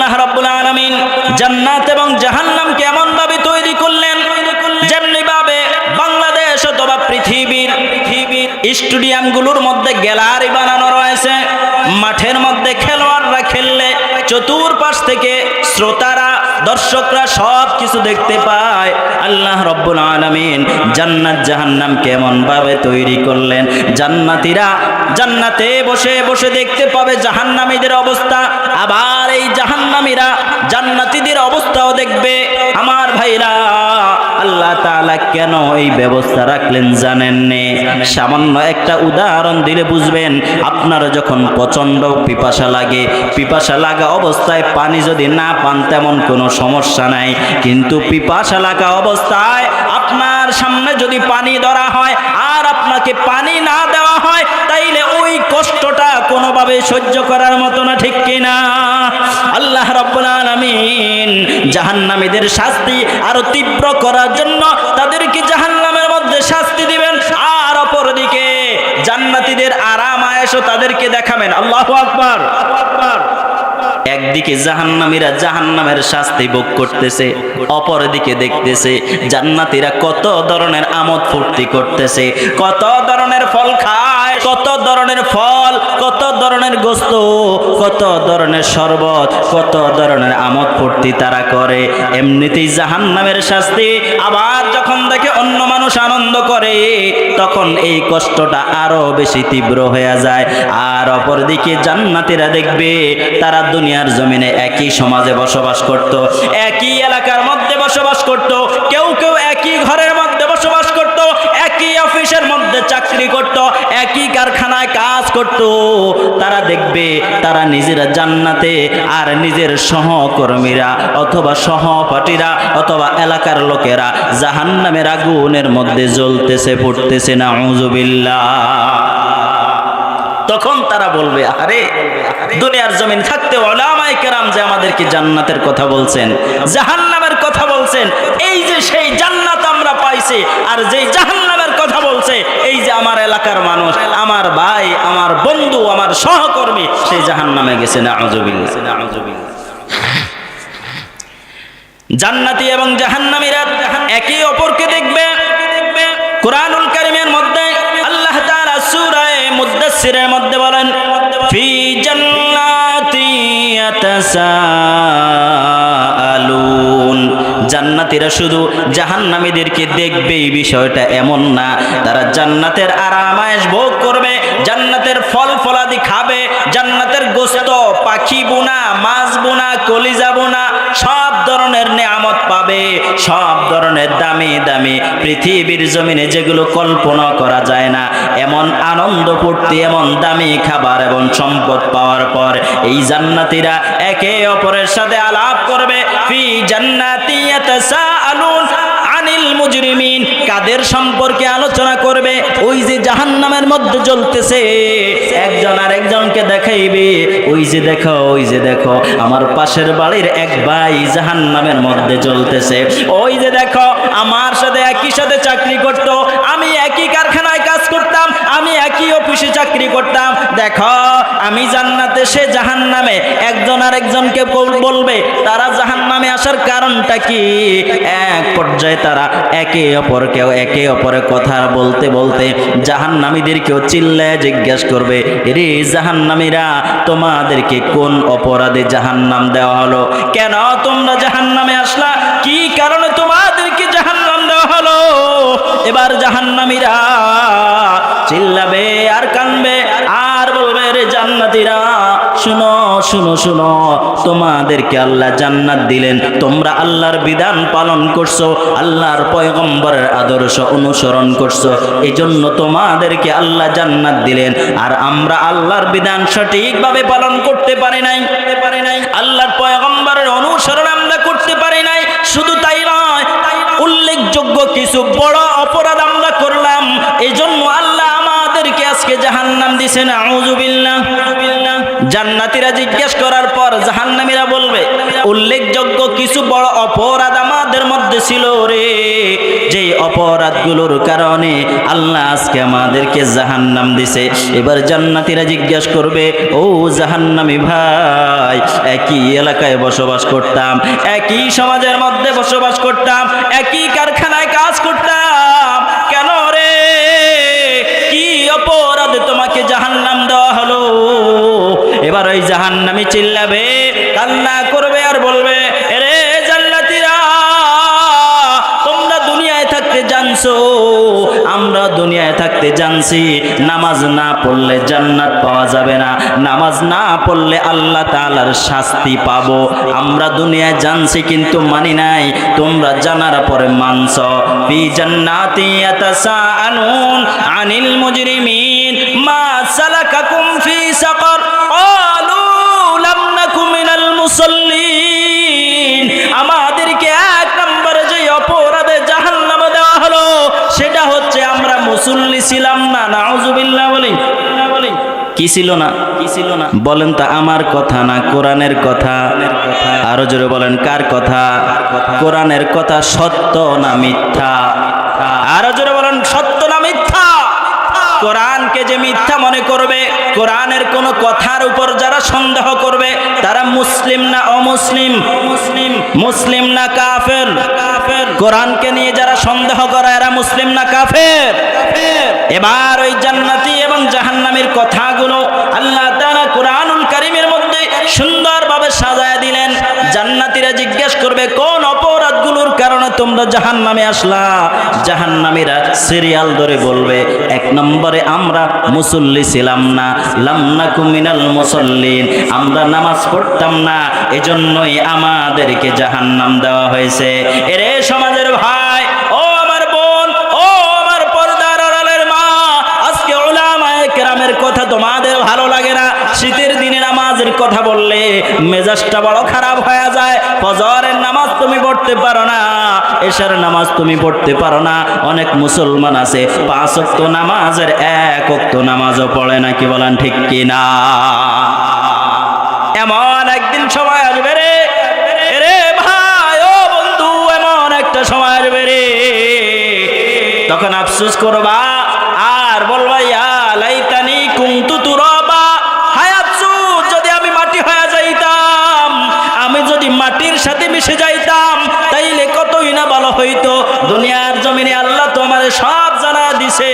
আল্লাহ রাব্বুল আলামিন জান্নাত এবং জাহান্নামকে এমন ভাবে তৈরি করলেন যেমনি ভাবে বাংলাদেশ অথবা পৃথিবীর স্টেডিয়ামগুলোর মধ্যে গ্যালারি বানানো রয়েছে। মাঠের মধ্যে খেলোয়াড়রা খেললে চতুর্পাশ থেকে শ্রোতারা দর্শকরা সব কিছু দেখতে পায়। আল্লাহ রাব্বুল আলামিন জান্নাত জাহান্নাম কেমন ভাবে তৈরি করলেন, জান্নাতীরা জান্নাতে বসে বসে দেখতে পাবে জাহান্নামীদের অবস্থা, আবার এই জাহান্নামীরা জান্নাতীদের অবস্থাও দেখবে। আমার ভাইরা, আল্লাহ তাআলা কেন এই ব্যবস্থা রাখলেন জানেননি? সামান্য একটা উদাহরণ দিলে বুঝবেন। আপনারা যখন প্রচন্ড পিপাসা লাগে, পিপাসা লাগা অবস্থায় পানি যদি না পান তেমন কোনো সমস্যা নাই, কিন্তু পিপাসা লাগা অবস্থায় আপনার সামনে যদি পানি ধরা হয় আর আপনাকে পানি না দেওয়া হয়, তাইলে ওই কষ্টটা কোনোভাবে সহ্য করার মতো না, ঠিক কিনা? আল্লাহ রাব্বুল আলামিন জাহান্নামীদের শাস্তি আরো তীব্র করার জন্য তাদেরকে জাহান্নামের মধ্যে শাস্তি দিবেন, আর অপরদিকে জান্নাতীদের আরাম আয়েশও তাদেরকে দেখাবেন। আল্লাহু আকবার। একদিকে জাহান্নামীরা জাহান্নামের শাস্তি ভোগ করতেছে, অপরদিকে দেখতেছে জান্নাতীরা কত ধরনের আমোদ ফুর্তি করতেছে, কত ধরনের ফল খায়, কত ধরনের ফল, কত ধরনের গোস্ত, কত ধরনের শরবত, কত ধরনের আমোদ ফুর্তি তারা করে। এমনিতেই জাহান্নামের শাস্তি, আবার যখন দেখে অন্য মানুষ আনন্দ করে তখন এই কষ্টটা আরো বেশি তীব্র হয়ে যায়। আর অপরদিকে জান্নাতীরা দেখবে তারা দুনিয়ার জমিনে একই সমাজে বসবাস করত, একই এলাকার মধ্যে বসবাস করত, কেউ কেউ একই ঘরের মধ্যে বসবাস করত, একই অফিসের মধ্যে চাকরি করত, একই কারখানায় কাজ করত। তারা দেখবে তারা নিজেরা জান্নাতে আর নিজের সহকর্মীরা অথবা সহপাঠীরা অথবা এলাকার লোকেরা জাহান্নামের আগুনের মধ্যে জ্বলতেছে, পড়তেছে। নাউযুবিল্লাহ। তখন তারা বলবে, আরে দুনিয়ার জমিন থাকতে উলামায়ে কেরাম যে আমাদেরকে জান্নাতের কথা বলছেন, জাহান্নামের কথা বলছেন, এই যে সেই জান্নাত আমরা পাইছি, আর যেই জাহান্নামের কথা বলছে এই যে আমার এলাকার মানুষ, আমার ভাই, আমার বন্ধু, আমার সহকর্মী, সেই জাহান্নামে গেছে। নাউযুবিল্লাহ। জান্নাতি এবং জাহান্নামীরা একে অপরকে দেখবে। কুরআনুল কারীমের মধ্যে আল্লাহ তাআলা সূরা মুদ্দাসসিরের মধ্যে বলেন, ফি জান্নাতি ইয়াতাসাআলুন। জান্নাতীরা শুধু জাহান্নামীদেরকে দেখবে এই বিষয়টা এমন না, তারা জান্নাতের আরাম আয়েশ ভোগ করবে, জান্নাতের ফল ফলাদি খাবে, জান্নাতের গোশত, পাখি বোনা, মাছ বোনা, কলিজা বোনা, সব ধরনের নেয়ামত পাবে, সব ধরনের দামি দামি পৃথিবীর জমিনে যেগুলো কল্পনা করা যায় না এমন আনন্দ ফুর্তি, এমন দামি খাবার এবং সম্পদ পাওয়ার পর এই জান্নাতীরা একে অপরের সাথে আলাপ করবে। ফি জান্নাতি ইয়াতাসাআলুন আনিল মুজরিমিন। কাদের সম্পর্কে আলোচনা করবে? ওই যে জাহান্নামের মধ্যে জ্বলতেছে, একজন আরেকজনকে দেখাইবে, ওই যে দেখো, ওই যে দেখো আমার পাশের বাড়ির এক ভাই জাহান্নামের মধ্যে জ্বলতেছে, ওই যে দেখো আমার সাথে একই সাথে চাকরি করতো, আমি একই কারখানায় কাজ করতাম, আমি একই অফিসে চাকরি করতাম, দেখো আমি জান্নাতে, সে জাহান্নামে। একজন আরেকজনকে বলবে তারা জাহান্নামে আসার কারণটা কি। এক পর্যায়ে তারা একে অপরের কথা বলতে বলতে জাহান্নামীদেরকেও চিল্লায় জিজ্ঞেস করবে, রে জাহান্নামীরা, তোমাদেরকে কোন অপরাধে জাহান্নাম দেওয়া হলো? কেন তোমরা জাহান্নামে আসলা? কি কারণে তোমাদেরকে জাহান্নাম দেওয়া হলো? এবার জাহান্নামীরা চিল্লাবে আর কানবে আর বলবে, রে জান্নাতীরা, শুনো শুনো শুনো, তোমাদেরকে আল্লাহ জান্নাত দিলেন, তোমরা আল্লাহর বিধান পালন করছো, আল্লাহর পয়গম্বরের আদর্শ অনুসরণ করছো, এই জন্য তোমাদেরকে আল্লাহ জান্নাত দিলেন। আর আমরা আল্লাহর বিধান সঠিকভাবে পালন করতে পারি নাই, আল্লাহর পয়গম্বরের অনুসরণ আমরা করতে পারি নাই। শুধু তাই নয়, উল্লেখযোগ্য কিছু বড় অপরাধ আমরা করলাম, এই জন্য আল্লাহ আমাদেরকে আজকে জাহান্নাম দিছে। নাউযুবিল্লাহ। জান্নাতীরা জিজ্ঞেস করার পর জাহান্নামীরা বলবে, উল্লেখযোগ্য কিছু বড় অপরাধ আমাদের অপরাধের মধ্যে ছিল রে, যেই অপরাধগুলোর কারণে আল্লাহ আজকে আমাদেরকে জাহান্নাম দিছে। এবার জান্নাতীরা জিজ্ঞাসা করবে, ও জাহান্নামী ভাই, একই এলাকায় বসবাস করতাম, একই সমাজের মধ্যে বসবাস করতাম, একই কারখানায় কাজ করতাম, কেন রে, কি অপরাধে তোমাকে জাহান্নাম দেওয়া হলো? এবার ওই জাহান্নামী চিল্লাবে, কান্না করবে আর বলবে, এরে জান্নাতীরা, তোমরা দুনিয়ায় থাকতে জানছো, আমরা দুনিয়ায় থাকতে জানছি নামাজ না পড়লে জান্নাত পাওয়া যাবে না, নামাজ না পড়লে আল্লাহ তাআলার শাস্তি পাবো। আমরা দুনিয়ায় জানছি কিন্তু মানি নাই, তোমরা জানার পরে মানছো। ফি জান্নাতি ইয়াতাসাআলুন আনিল মুজরিমিন মা সালাকাকুম ফি সাকার ক্বালু লাম নাকু মিনাল মুসাল্লিন। আমাদেরকে এক নম্বরে যে অপরাধে জাহান্নামে দেওয়া হলো সেটা হচ্ছে আমরা মুসল্লি ছিলাম না। নাউজুবিল্লাহ বলি, কি ছিল না? বলেন তো, আমার কথা না কোরআনের কথা? আরো জোরে বলেন, কার কথা? কোরআনের কথা। সত্য না মিথ্যা? আরো জোরে বলেন, সত্য না মিথ্যা? কোরআনকে যে মিথ্যা মনে করবে, কোরআনের কোন কথার উপর যারা সন্দেহ করবে, তারা মুসলিম না অমুসলিম? মুসলিম না কাফের? কোরআনকে নিয়ে যারা সন্দেহ করে এরা মুসলিম না কাফের? এবার ওই জান্নাতি এবং জাহান্নামীর কথাগুলো আল্লাহ তাআলা কোরআনুল কারীমের মধ্যে সুন্দরভাবে সাজায় দিলেন। জান্নাতীরা জিজ্ঞেস করবে, কোন অপরাধগুলোর কারণে তোমরা জাহান্নামে আসলা? জাহান্নামীরা সিরিয়াল ধরে বলবে, এক নম্বরে আমরা মুসল্লি ছিলাম না, লাম নাকু মিনাল মুসাল্লিন, আমরা নামাজ পড়তাম না, এজন্যই আমাদেরকে জাহান্নাম দেওয়া হয়েছে। এরে সমাজের ভাই, ও আমার বোন, ও আমার পর্দার আড়ালের মা, আজকে উলামায়ে কেরামের কথা তোমাদের ভালো লাগে না। শীতের দিনে নামাজের কথা বললে মেজাজটা বড় খারাপ হয়ে যায়। ফজরের নামাজ তুমি পড়তে পারো না, এশার নামাজ তুমি পড়তে পারো না। অনেক মুসলমান আছে 5 ওয়াক্ত নামাজের 1 ওয়াক্ত নামাজও পড়ে না। কি বলেন ঠিক কি না? এমন একদিন সময় আসবে রে, রে ভাই ও বন্ধু, এমন একটা সময় আসবে রে, তখন আফসোস করবা আর বলবা, ইয়া লাইতানি কুনতু তুরাবা, হায় আফসোস যদি আমি মাটি হয়ে যাইতাম, আমি যদি মাটির সাথে মিশে যাইতাম তাইলে কতই না ভালো হইতো। দুনিয়ার জমিনে আল্লাহ তো আমাদের সব জানা দিছে,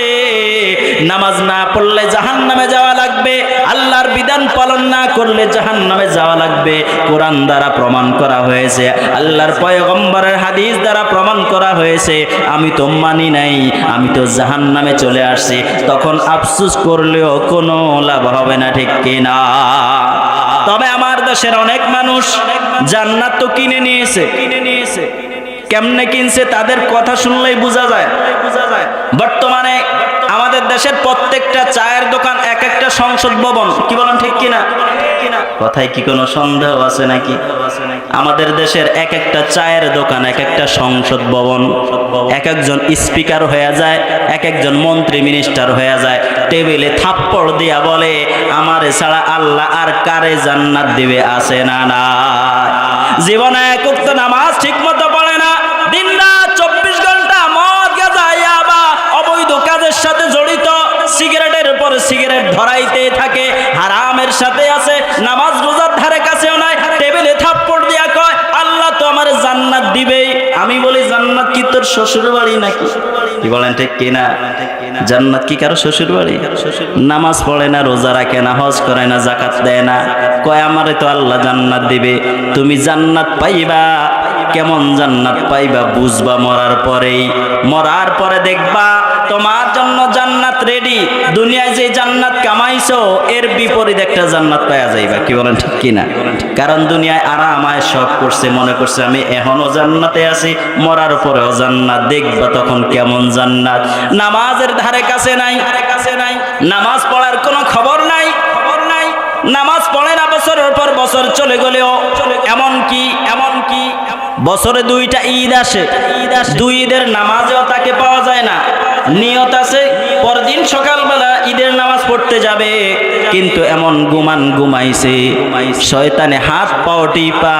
নামাজ না পড়লে জাহান্নামে যাওয়া লাগবে, আল্লাহর বিধান পালন না করলে জাহান্নামে যাওয়া লাগবে। কোরআন দ্বারা প্রমাণ করা হয়েছে, আল্লাহর পয়গম্বরের হাদিস দ্বারা প্রমাণ করা হয়েছে। আমি তো মানি নাই, আমি তো জাহান্নামে চলে আসছি, তখন আফসোস করলেও কোনো লাভ হবে না। ঠিক কিনা? তবে আমার দেশের অনেক মানুষ জান্নাত তো কিনে নিয়েছে। কেমনে কিনছে তাদের কথা শুনলেই বোঝা যায়। বর্তমানে আমাদের দেশের প্রত্যেকটা চায়ের দোকান এক একটা সংসদ ভবন। কি বলেন ঠিক কিনা? কথায় কি কোনো সন্দেহ আছে নাকি? আমাদের দেশের এক একটা চায়ের দোকান এক একটা সংসদ ভবন। এক একজন স্পিকার হয়ে যায়, এক একজন মন্ত্রী মিনিস্টার হয়ে যায়। টেবিলে থাপ্পড় দিয়া বলে, আমারে ছাড়া আল্লাহ আর কারে জান্নাত দিবে? আছে না? না। জীবনে এক ওয়াক্ত নামাজ ঠিক মতো পড়ে না, দিনরাত 24 ঘন্টা মদ গাঁজা ইয়াবা অবৈধ কাজের সাথে জড়িত, সিগারেটের পর সিগারেট ধরাইতে থাকে, হারামের সাথে আছে, নামাজ রোজার ধারে কাছেও নাই, টেবিলে থাপ্পড় দিয়া কয় আল্লাহ তো আমার জান্নাত দিবেই। আমি বলি, জান্নাত কি তোর শ্বশুর বাড়ি নাকি? কি বলেন ঠিক কিনা? জান্নাত কি কারো শ্বশুর বাড়ি? নামাজ পড়ে না, রোজা রাখে না, হজ করে না, যাকাত দেয় না, কয় আমারে তো আল্লাহ জান্নাত দিবে। তুমি জান্নাত পাইবা, কেমন জান্নাত পাইবা বুঝবা মরার পরেই। মরার পরে দেখবা তোমার জন্য জান্নাত রেডি। দুনিয়ায় যে জান্নাত কামাইছো এর বিপরীত একটা জান্নাত পাওয়া যাইবা। কি বলেন ঠিক কিনা? কারণ দুনিয়ায় আরামায় শখ করছে, মনে করছে আমি এখনো জান্নাতে আছি, মরার পরেও জান্নাত। দেখবা তখন কেমন জান্নাত। নামাজের ধারে কাছে নাই, নামাজ পড়ার কোনো খবর নাই, নামাজ পড়ে না, বছরের পর বছর চলে গেলেও এমনকি বছরে 2টা ঈদ আসে, 2 ঈদের নামাজেও তাকে পাওয়া যায় না। নিয়ত আছে পরদিন সকালবেলা ঈদের নামাজ পড়তে যাবে, কিন্তু এমন ঘুমাইছে, শয়তানে হাত পাও টিপা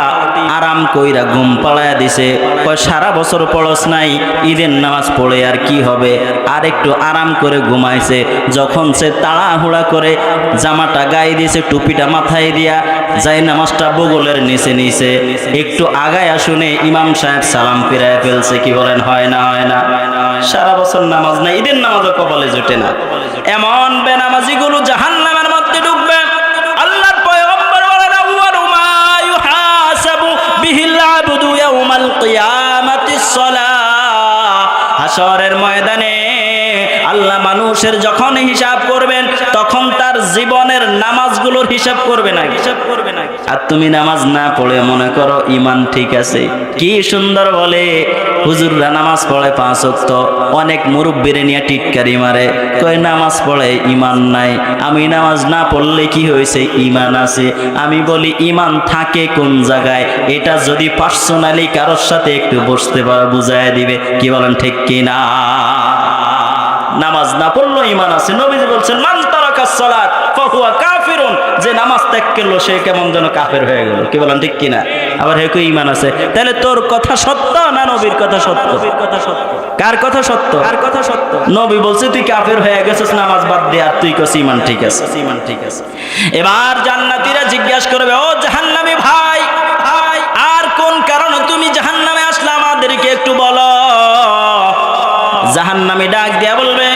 আরাম কইরা ঘুম পালায়া দিছে। কয় সারা বছর পড়স নাই, ঈদের নামাজ পড়ে আর কি হবে, আর একটু আরাম করে ঘুমাইছে। যখন সে তাড়াহুড়া করে জামাটা গায়ে দিয়েছে, টুপিটা মাথায় দিয়া যাই নামাজটা বগলের নিচে নিছে, একটু আগায়া শুনে ইমাম সাহেব সালাম ফিরায় ফেলছে। কি বলেন, হয় না? হয় না? সারা বছর নামাজ নাই, ঈদের নামাজও কপালে জোটে না। এমন বেনামাজি গুলো জাহান্নামের মধ্যে ঢুকবে। আল্লাহর পয়গম্বর বলেন, আউয়ালু মা ইউহাসাবু বিহিল আবদু ইয়াউমাল কিয়ামাতিস সালাহ। হাশরের ময়দানে আল্লাহ মানুষের যখন হিসাব করবেন, তখন তার জীবনের নামাজগুলোর হিসাব করবে না। আর তুমি নামাজ না পড়ে মনে করো ইমান ঠিক আছে। কি সুন্দর বলে, হুজুররা নামাজ পড়ে 5 ওয়াক্ত, অনেক মুরব্বিরে নিয়ে টিটকারি মারে, কয় নামাজ পড়ে ইমান নাই। আমি নামাজ না পড়লে কি হয়েছে, ইমান আছে। আমি বলি ইমান থাকে কোন জায়গায়, এটা যদি পার্সোনালি কারোর সাথে একটু বসতে পারো বুঝায় দিবে। কি বলেন, ঠিক কি না? নামাজ না পড়লো ইমান আছে। নবীজি বলছেন, মান তারাকাস সালাত ফাহুয়া কাফিরুন, যে নামাজ ত্যাগ করলো সে কেমন যেন কাফের হয়ে গেল। কি বলেন, ঠিক কিনা? আবার হে কই ইমান আছে। তাহলে তোর কথা সত্য না নবীর কথা সত্য? কার কথা সত্য? নবী বলছে তুই কাফের হয়ে গেছিস নামাজ বাদ দে, আর তুই কস ইমান ঠিক আছে। এবার জান্নাতীরা জিজ্ঞাসা করবে, ও জাহান্নামী ভাই, আর কোন কারণে তুমি জাহান্নামে আসলে আমাদেরকে একটু বলো। জাহান্নামী ডাক দিয়া বলবে,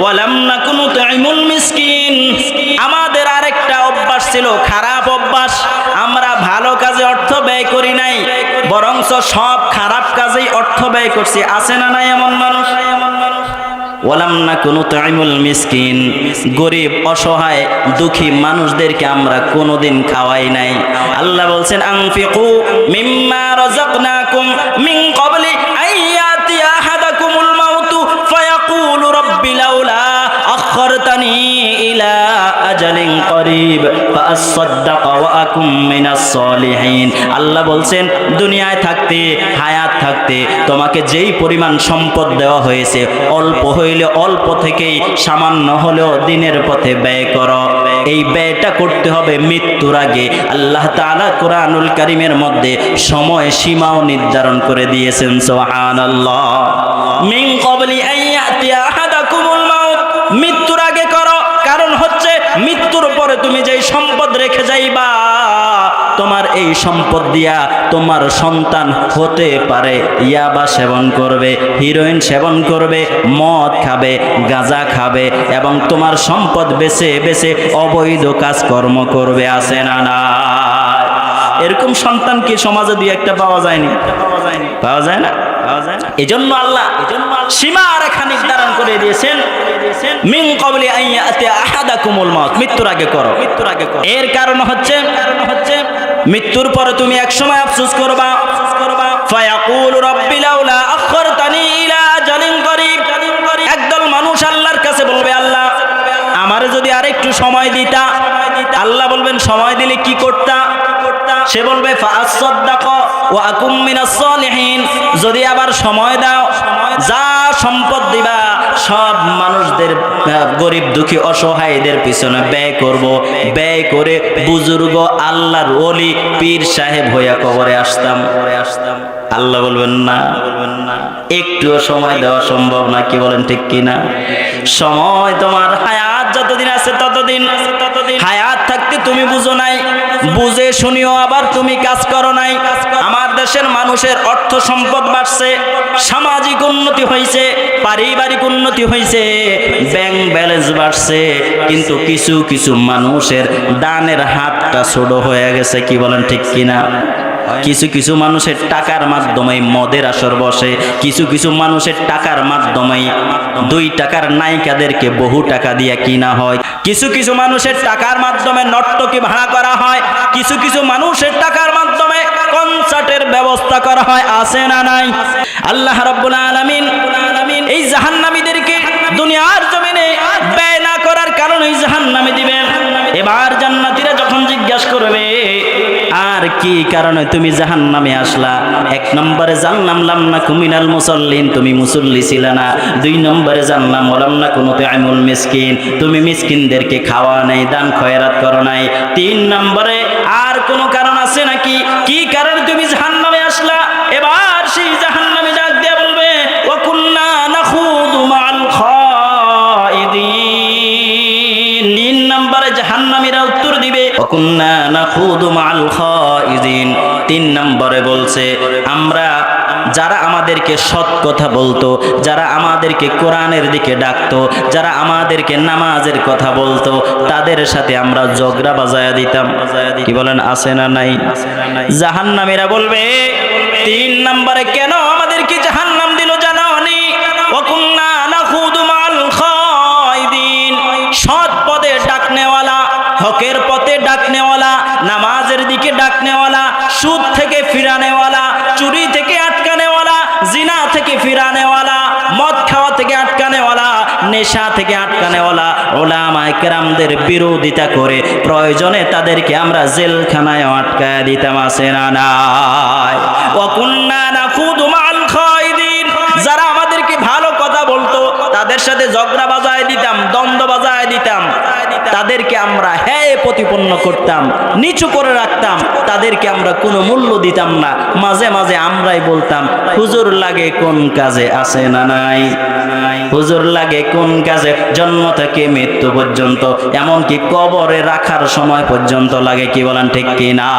ওয়ালাম নাকুনু তুইমুল মিসকিন, আমাদের আরেকটা অভ্যাস ছিল, খারাপ অভ্যাস। আমরা ভালো কাজে অর্থ ব্যয় করি নাই, বরঞ্চ সব খারাপ কাজেই অর্থ ব্যয় করছি। আছে না নাই এমন মানুষ? ওয়ালাম নাকুনু তুইমুল মিসকিন, গরিব অসহায় দুঃখী মানুষদেরকে আমরা কোনোদিন খাওয়াই নাই। আল্লাহ বলছেন, আনফিকু মিম্মা রাযাকনাকুম মিন ক্বাবলি আইয়াতি আহাদাকুমুল মাউতু ফায়াকুলু রাব্বি লাউলা আখখারতানি ইলা আজালিন করিব ফাআসাদদাক ওয়া আকুম মিনাস সলিহিন। আল্লাহ বলছেন, দুনিয়ায় থাকতে, হায়াত থাকতে তোমাকে যেই পরিমাণ সম্পদ দেওয়া হয়েছে, অল্প হইলে অল্প থেকেই সামান্য হলেও দিনের পথে ব্যয় করো। এই ব্যয়টা করতে হবে মৃত্যুর আগে। আল্লাহ তাআলা কোরআনুল কারীমের মধ্যে সময় সীমাও নির্ধারণ করে দিয়েছেন। সুবহানাল্লাহ। মিন ক্বাবলি আন ইয়াতিয়া আহাদাকুমুল মাউত, মৃত্যুর আগে করো। কারণ হচ্ছে মৃত্যুর পরে তুমি যেই সম্পদ রেখে যাইবা, তোমার এই সম্পদ দিয়া তোমার সন্তান হতে পারে ইয়াবা সেবন করবে, হিরোইন সেবন করবে, মদ খাবে, গাঁজা খাবে, এবং তোমার সম্পদ বেছে বেছে অবৈধ কাজকর্ম করবে। আছে না না? এরকম সন্তান কি সমাজে দিয়ে একটা পাওয়া যায়নি? পাওয়া যায় না? এজন্য আল্লাহ সীমা রেখা নির্ধারণ করে দিয়েছেন, মিন ক্বাবলি আন ইয়াতিয়া আহাদাকুমুল মাউত, মৃত্যুর আগে করো। এর কারণ হচ্ছে মৃত্যুর পরে তুমি এক সময় আফসোস করবা। ফায়াকুলু রাব্বি লাউলা আখখারতানি ইলা আজালিন করিব, একদল মানুষ আল্লাহর কাছে বলবে, আল্লাহ আমারে যদি আরেকটু সময় দিতা। আল্লাহ বলবেন, সময় দিলে কি করতা? সে বলবে, ফাআসাদদাক ওয়া আকুম মিনাস সলিহিন, যদি আবার সময় দাও, যা সম্পদ দিবা সব মানুষদের, গরিব দুঃখী অসহায়দের পিছনে ব্যয় করব, ব্যয় করে বুজুর্গ আল্লাহর ওলি পীর সাহেব হইয়া কবরে আসতাম। আল্লাহ বলবেন না, একটুও সময় দেওয়া সম্ভব না। কি বলেন, ঠিক কিনা? সময় তোমার হায়াত যতদিন আছে ততদিন হায়াত থাকতে তুমি বুঝো নাই, বুঝে শুনিও আবার তুমি কাজ করো নাই। আমার দেশের মানুষের অর্থ সম্পদ বাড়ছে, সামাজিক উন্নতি হয়েছে, পারিবারিক উন্নতি হয়েছে, ব্যাংক ব্যালেন্স বাড়ছে, কিন্তু কিছু কিছু মানুষের দানের হাতটা ছোট হয়ে গেছে। কি বলেন, ঠিক কিনা? কিছু কিছু মানুষের টাকার মাধ্যমে মদের আসর বসে, কিছু কিছু মানুষের টাকার মাধ্যমে 2 টাকার নায়িকাদেরকে বহু টাকা দিয়ে কিনা হয়, কিছু কিছু মানুষের টাকার মাধ্যমে নর্তকী ভাড়া করা হয়, কিছু কিছু মানুষের টাকার মাধ্যমে কনসার্টের ব্যবস্থা করা হয়। আছে না নাই? আল্লাহ রাব্বুল আলামিন এই জাহান্নামীদেরকে দুনিয়ার জমিনে ব্যয় না করার কারণে জাহান্নামে দিবেন। এবার জান্নাতীরা যখন জিজ্ঞাসা করবে, আর কি কারণে তুমি জাহান্নামে আসলা? এক নম্বরে জানলাম লাম নাকু মিনাল মুসাল্লিন, তুমি মুসল্লি ছিলে না। দুই নম্বরে জানলাম ওয়ালাম নাকু নুতঈমুল মিসকিন, তুমি মিসকিনদেরকে খাওয়া নাই, দান খয়রাত করো নাই। তিন নম্বরে আর কোনো কারণ আছে নাকি? কি কারণে তুমি জাহান্নামে আসলা? এবার সেই জাহান্নামে ডাক দিয়ে বলবে ওয়া কুন্না নাখুদু মাআল খাইদিন। তিন নম্বরে জাহান্নামীরা উত্তর দিবে ওয়া কুন্না নাখুদু মাআল খাইদিন। তিন নম্বরে বলছে আমরা যারা আমাদেরকে সৎ কথা বলতো, যারা আমাদেরকে কোরআনের দিকে ডাকতো, যারা আমাদেরকে নামাজের কথা বলতো, তাদের সাথে আমরা ঝগড়া বাজায়া দিতাম। কি বলেন, আছে না নাই? জাহান্নামীরা বলবে তিন নম্বরে কেন আমাদেরকে জাহান্নাম দিল জানো নি? ওয়া কুন্না নাখুদু মাআল খাইদিন। সৎ পথে ডাকনেওয়ালা, হকের পথে ডাকনেওয়ালা, নামাজের দিকে ডাকনেওয়ালা, সুদ থেকে ফিরানেওয়ালা, চুরি থেকে আটকানেওয়ালা, জিনা থেকে ফিরানেওয়ালা, মদ খাওয়া থেকে আটকানেওয়ালা, নেশা থেকে আটকানেওয়ালা উলামায়ে কেরামদের বিরোধিতা করে প্রয়োজনে তাদেরকে আমরা জেলখানায় আটকায় দিতাম। আছে না নাই? ওয়া কুন্না নাখুদু মাআল খাইদিন। যারা আমাদেরকে ভালো কথা বলতো তাদের সাথে ঝগড়া বাজায় দিতাম, দ্বন্দ্ব বাজায় দিতাম, তাদেরকে আমরা হ্যায় প্রতিপন্ন করতাম, নিচু করে রাখতাম, তাদেরকে আমরা কোনো মূল্য দিতাম না। মাঝে মাঝে আমরাই বলতাম হুজুর লাগে কোন কাজে? আছে না নাই? হুজুর লাগে কোন কাজে? জন্ম থেকে মৃত্যু পর্যন্ত, এমনকি কবরে রাখার সময় পর্যন্ত লাগে। কি বলেন ঠিক কি না?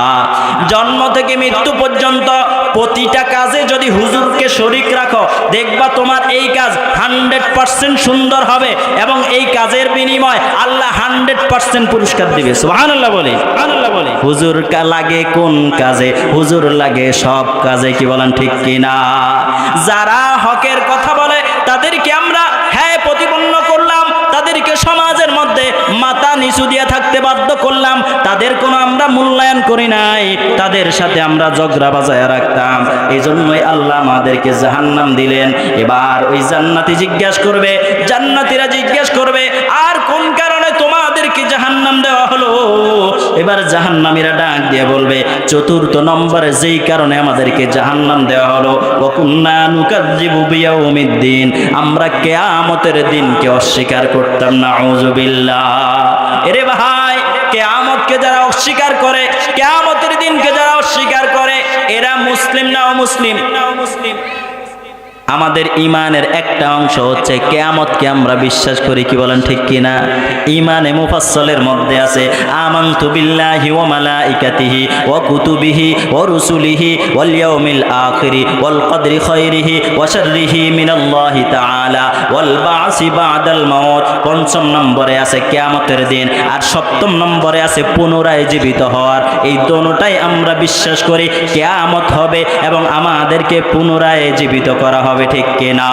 জন্ম থেকে মৃত্যু পর্যন্ত প্রতিটা কাজে যদি হুজুরকে শরীক রাখো, দেখবা তোমার এই কাজ 100% সুন্দর হবে এবং এই কাজের বিনিময় আল্লাহ 100% পুরস্কার দিবে। সুবহানাল্লাহ বলি, সুবহানাল্লাহ বলি। হুজুর লাগে কোন কাজে? হুজুর লাগে সব কাজে। কি বলেন ঠিক কি না? যারা হকের কথা বলে তাদেরকে আমরা হ্যাঁ প্রতিপন্ন করলাম, তাদেরকে সমাজের মধ্যে মাথা নিচু দিয়ে থাকতে বাধ্য করলাম, তাদের কোনো আমরা মূল্যায়ন করি নাই, তাদের সাথে আমরা ঝগড়া বাজায় রাখতাম। এই জন্যই আল্লাহ আমাদেরকে জাহান্নাম দিলেন। এবার ওই জান্নাতি জিজ্ঞাসা করবে, জান্নাতীরা জিজ্ঞাসা করবে আর কোন কারণে তোমাদেরকে জাহান্নাম দেওয়া হলো? এবার জাহান্নামীরা ডাক দিয়ে বলবে চতুর্থ নম্বরে যেই কারণে আমাদেরকে জাহান্নাম দেওয়া হলো, ওয়া কুন্না নুকাজ্জিবু বিয়াউমিদ্দিন, আমরা কিয়ামতের দিনকে অস্বীকার করতাম। নাউযুবিল্লাহ। এরে ভাই, কিয়ামতকে যারা অস্বীকার করে, কিয়ামতের দিনকে যারা অস্বীকার করে, এরা মুসলিম না অমুসলিম? আমাদের ইমানের একটা অংশ হচ্ছে কিয়ামতকে আমরা বিশ্বাস করি। কি বলেন ঠিক কিনা? ইমানে মুফাসসালের মধ্যে আছে আমানতু বিল্লাহি ওয়া মালাইকাতিহি ওয়া কুতুবিহি ওয়া রুসুলিহি ওয়াল ইয়াউমিল আখিরি ওয়াল কদরি খাইরিহি ওয়া শাররিহি মিনাল্লাহি তাআলা ওয়াল বা'সি বা'দাল মাউত। পঞ্চম নম্বরে আছে কিয়ামতের দিন, আর সপ্তম নম্বরে আছে পুনরায় জীবিত হওয়ার। এই দোনোটাই আমরা বিশ্বাস করি, কিয়ামত হবে এবং আমাদেরকে পুনরায় জীবিত করা হবে। ঠিক কিনা?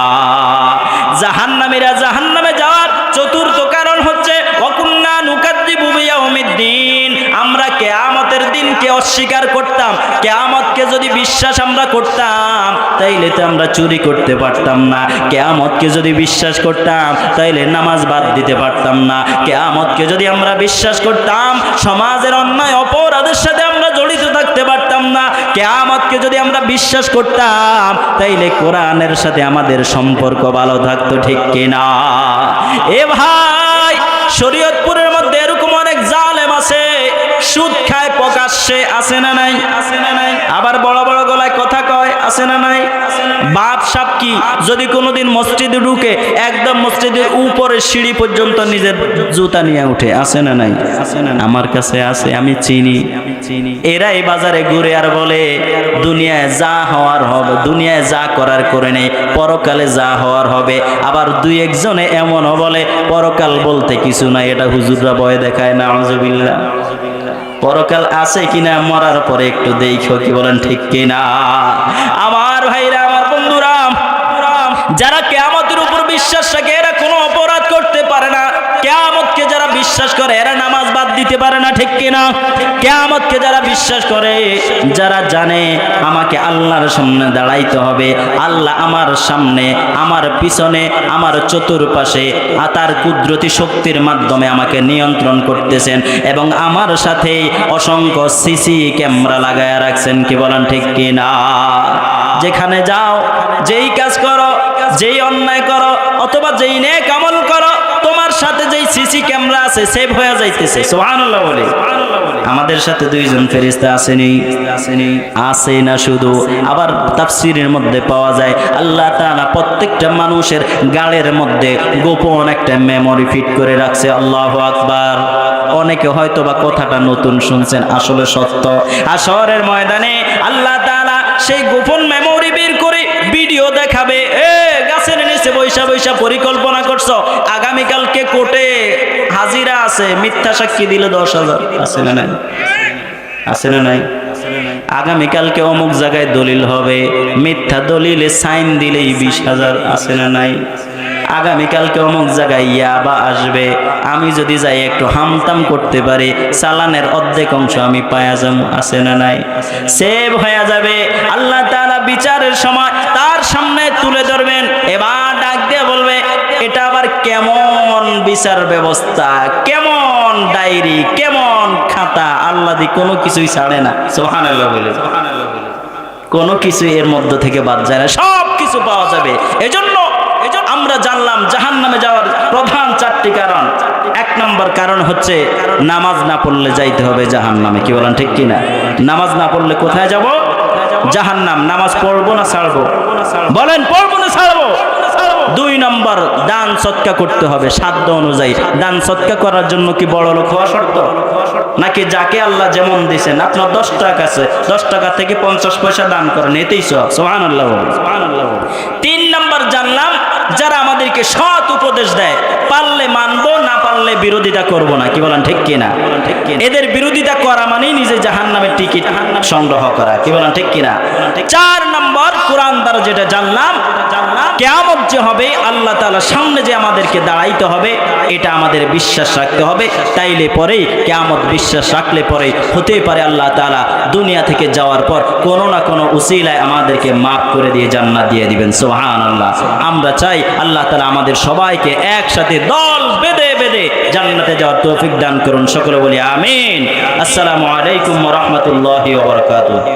জাহান্নামীরা জাহান্নামে যাওয়ার চতুর্থ কারণ হচ্ছে ওয়া কুন্না নুকাজ্জিবু বিয়াউমিদ্দিন, আমরা কিয়ামতের দিনকে অস্বীকার করতাম। কিয়ামতকে যদি বিশ্বাস আমরা করতাম তাইলে তো আমরা চুরি করতে পারতাম না। কিয়ামতকে যদি বিশ্বাস করতাম তাইলে নামাজ বাদ দিতে পারতাম না। কিয়ামতকে যদি আমরা বিশ্বাস করতাম সমাজের অন্যায় অপরাধের সাথে আমরা জড়িত থাকতে পারতাম না। কিয়ামতকে যদি আমরা বিশ্বাস করতাম তাইলে কোরআনের সাথে আমাদের সম্পর্ক ভালো থাকতো। ঠিক কিনা? এ ভাই, শরীয়তপুরের মধ্যে এরকম অনেক জালেম আছে, সুদ খায় প্রকাশ্যে। আছে না নাই? আবার বড় বড় গলায় কথা কয়। আছে না নাই? বাপ সাপ কি যদি কোনোদিন মসজিদে ঢুকে একদম মসজিদের উপরে সিঁড়ি পর্যন্ত নিজের জুতা নিয়ে উঠে। আছে না নাই? আমার কাছে আছে, আমি চিনি। এরা এই বাজারে ঘুরে আর বলে দুনিয়ায় যা হওয়ার হবে, দুনিয়ায় যা করার করে নেই, পরকালে যা হওয়ার হবে। আবার দুই একজনে এমনও বলে পরকাল বলতে কিছু নাই, এটা হুজুররা ভয় দেখায়। নাউযুবিল্লাহ। পরকাল আছে কিনা মরার পরে একটু দেখো। কি বলেন ঠিক কিনা? আমার ভাইরা, আমার বন্ধুরা, যারা কিয়ামতের উপর বিশ্বাস রাখে এরা কোনো অপরাধ করতে পারে না। কিয়ামতকে যারা বিশ্বাস করে এরা নামাজ বাদ দিতে পারে না, ঠিক কিনা? কিয়ামতকে যারা বিশ্বাস করে, যারা জানে আমাকে আল্লাহর সামনে দাঁড়াইতে হবে, আল্লাহ আমার সামনে, আমার পিছনে, আমার চতুর্পাশে তার কুদরতি শক্তির মাধ্যমে আমাকে নিয়ন্ত্রণ করতেছেন এবং আমার সাথে অসংখ্য সিসি ক্যামেরা লাগায়া রাখছেন, কি বলেন ঠিক কিনা? যেখানে যাও, যেই কাজ করো, যেই অন্যায় করো অথবা যেই নেক আমল করো, তোমার সাথে যেই সিসি ক্যামেরা আছে সেভ হয়ে যাইতেছে। সুবহানাল্লাহ বলে। আমাদের সাথে দুইজন ফেরেশতা আসেনি, আসে না শুধু, আবার তাফসীরের মধ্যে পাওয়া যায় আল্লাহ তাআলা প্রত্যেকটা মানুষের গালের মধ্যে গোপন একটা মেমরি ফিট করে রাখছে। আল্লাহু আকবার। অনেকে হয়তো বা কথাটা নতুন শুনছেন, আসলে সত্য। হাশরের ময়দানে আল্লাহ তাআলা সেই গোপন মেমরি বের করে ভিডিও দেখাবে। গাছের নিচে বৈশা বৈশা পরিকল্পনা করছো, আগামীকালকে কোর্টে হাজিরা আছে, মিথ্যা সাক্ষী দিলে 10,000, আছে না নাই? আছে না নাই? আগামীকালকে অমুক জায়গায় দলিল হবে, মিথ্যা দলিলে সাইন দিলেই 20,000, আছে না নাই? আগামীকালকে অমুক জায়গায় ইয়াবা আসবে, আমি যদি যাই একটু হামতাম করতে পারি, চালানের অর্ধেক অংশ আমি পায়া যাবো, আছে না নাই? সেভ হয়ে যাবে। আল্লাহ তাআলা বিচারের সময় তার সামনে তুলে ধরবেন, এবার ডাক দিয়ে বলবে, এটা আবার কেমন বিচার ব্যবস্থা, কেমন ডায়েরি, কেমন খাতা, আল্লাহ দি কোনো কিছুই ছাড়ে না। সুবহানাল্লাহ বলে। কোনো কিছু এর মধ্য থেকে বাদ যায় না, সব কিছু পাওয়া যাবে। এজন্য আমরা জানলাম জাহান্নামে যাওয়ার প্রধান 4টি কারণ। 1 নম্বর কারণ হচ্ছে নামাজ না পড়লে যাইতে হবে জাহান্নামে, কি বলেন ঠিক কিনা? নামাজ না পড়লে কোথায় যাব? জাহান্নাম। নামাজ পড়বো না ছাড়বো? বলেন, পড়বো না ছাড়বো? 2 নম্বর, দান সদকা করতে হবে সাধ্য অনুযায়ী। দান সদকা করার জন্য কি বড় লোক হওয়া শর্ত? নাকি যাকে আল্লাহ যেমন দিয়েছেন, আপনার 10 টাকা আছে, 10 টাকা থেকে 50 পয়সা দান করেন, এতেই সব। সুবহানাল্লাহ। 3 নম্বর জানলাম যারা আমাদেরকে সৎ উপদেশ দেয়, পারলে মানবো, না পারলে বিরোধিতা করব না, কি বলেন ঠিক কিনা? এদের বিরোধিতা করা মানেই নিজে জাহান্নামের টিকিট সংগ্রহ করা, কি বলেন ঠিক কিনা? 4 নম্বর কোরআন দ্বারা যেটা জানলাম, কিয়ামত যে হবে, আল্লাহ তাআলার সামনে যে আমাদেরকে দাঁড়াইতে হবে, এটা আমাদের বিশ্বাস রাখতে হবে। তাইলে পরেই কিয়ামত বিশ্বাস রাখলে পরে হতে পারে আল্লাহ তাআলা দুনিয়া থেকে যাওয়ার পর কোনো না কোনো উসিলায় আমাদেরকে মাফ করে দিয়ে জান্নাত দিয়ে দিবেন। সুবহানাল্লাহ। আমরা চাই আল্লাহ তাআলা আমাদের সবাইকে একসাথে দল বেঁধে বেঁধে জান্নাতে যাওয়ার তৌফিক দান করুন। সকলে বলি আমিন। আসসালামু আলাইকুম ওয়া রাহমাতুল্লাহি ওয়া বারাকাতুহু।